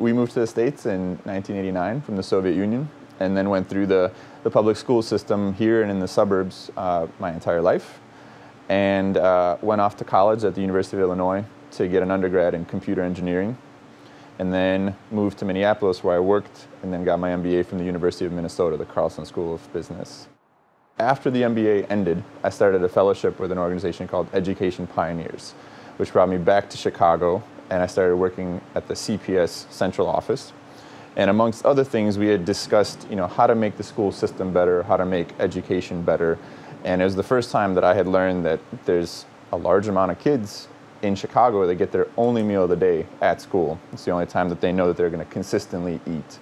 We moved to the States in 1989 from the Soviet Union, and then went through the public school system here and in the suburbs my entire life, and went off to college at the University of Illinois to get an undergrad in computer engineering, and then moved to Minneapolis where I worked, and then got my MBA from the University of Minnesota, the Carlson School of Business. After the MBA ended, I started a fellowship with an organization called Education Pioneers, which brought me back to Chicago, and I started working at the CPS central office. And amongst other things, we had discussed, how to make the school system better, how to make education better. And it was the first time that I had learned that there's a large amount of kids in Chicago that get their only meal of the day at school. It's the only time that they know that they're going to consistently eat.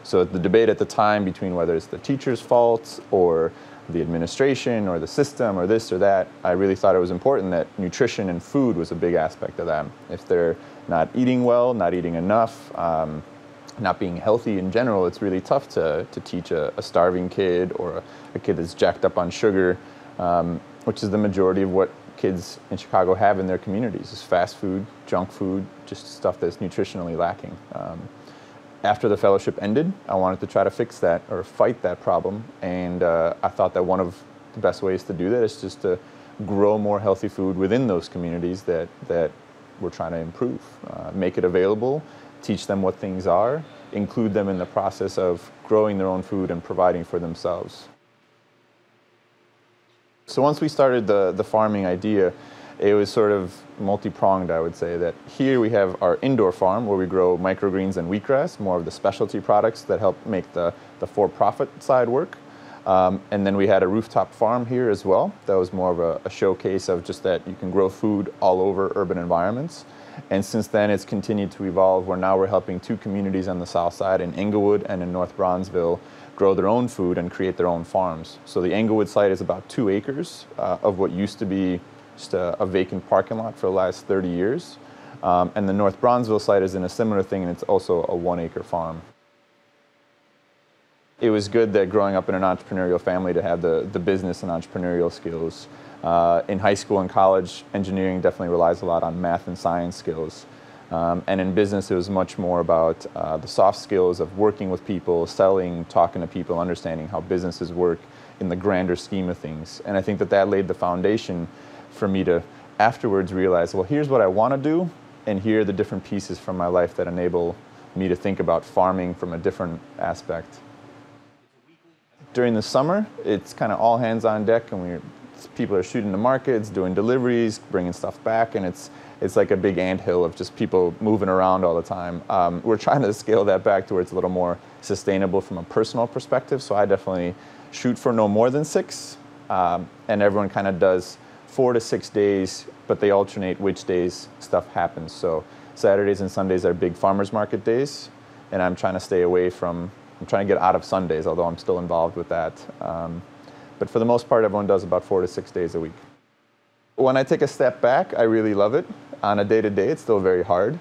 So the debate at the time between whether it's the teacher's fault or the administration or the system or this or that, I really thought it was important that nutrition and food was a big aspect of that. If they're not eating well, not eating enough, not being healthy in general, it's really tough to teach a starving kid or a kid that's jacked up on sugar, which is the majority of what kids in Chicago have in their communities, is fast food, junk food, just stuff that's nutritionally lacking. After the fellowship ended, I wanted to try to fix that or fight that problem, and I thought that one of the best ways to do that is just to grow more healthy food within those communities that we're trying to improve. Make it available, teach them what things are, include them in the process of growing their own food and providing for themselves. So once we started the farming idea, it was sort of multi-pronged, I would say. That here we have our indoor farm where we grow microgreens and wheatgrass, more of the specialty products that help make the for-profit side work. And then we had a rooftop farm here as well. That was more of a showcase of just that you can grow food all over urban environments. And since then, it's continued to evolve where now we're helping two communities on the south side in Englewood and in North Bronzeville grow their own food and create their own farms. So the Englewood site is about 2 acres of what used to be just a vacant parking lot for the last 30 years. And the North Bronzeville site is in a similar thing, and it's also a 1-acre farm. It was good that growing up in an entrepreneurial family to have the business and entrepreneurial skills. In high school and college, engineering definitely relies a lot on math and science skills. And in business, it was much more about the soft skills of working with people, selling, talking to people, understanding how businesses work in the grander scheme of things. And I think that laid the foundation for me to afterwards realize, well, here's what I want to do, and here are the different pieces from my life that enable me to think about farming from a different aspect. During the summer, it's kind of all hands on deck, and people are shooting the markets, doing deliveries, bringing stuff back, and it's like a big anthill of just people moving around all the time. We're trying to scale that back to where it's a little more sustainable from a personal perspective, so I definitely shoot for no more than 6, and everyone kind of does 4 to 6 days, but they alternate which days stuff happens. So Saturdays and Sundays are big farmers market days, and I'm trying to get out of Sundays, although I'm still involved with that. But for the most part, everyone does about 4 to 6 days a week. When I take a step back, I really love it. On a day-to-day, it's still very hard,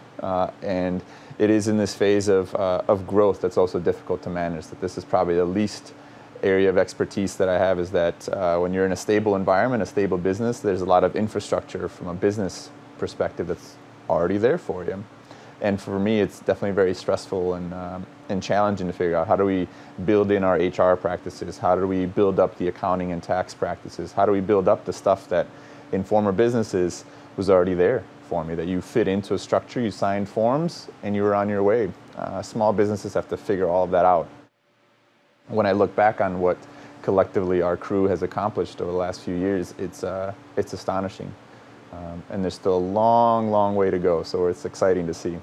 and it is in this phase of growth that's also difficult to manage. That this is probably the least area of expertise that I have, is that when you're in a stable environment, a stable business, there's a lot of infrastructure from a business perspective that's already there for you. And for me, it's definitely very stressful and challenging to figure out, how do we build in our HR practices? How do we build up the accounting and tax practices? How do we build up the stuff that in former businesses was already there for me, that you fit into a structure, you signed forms, and you were on your way. Small businesses have to figure all of that out. When I look back on what collectively our crew has accomplished over the last few years, it's astonishing. And there's still a long, long way to go, so it's exciting to see.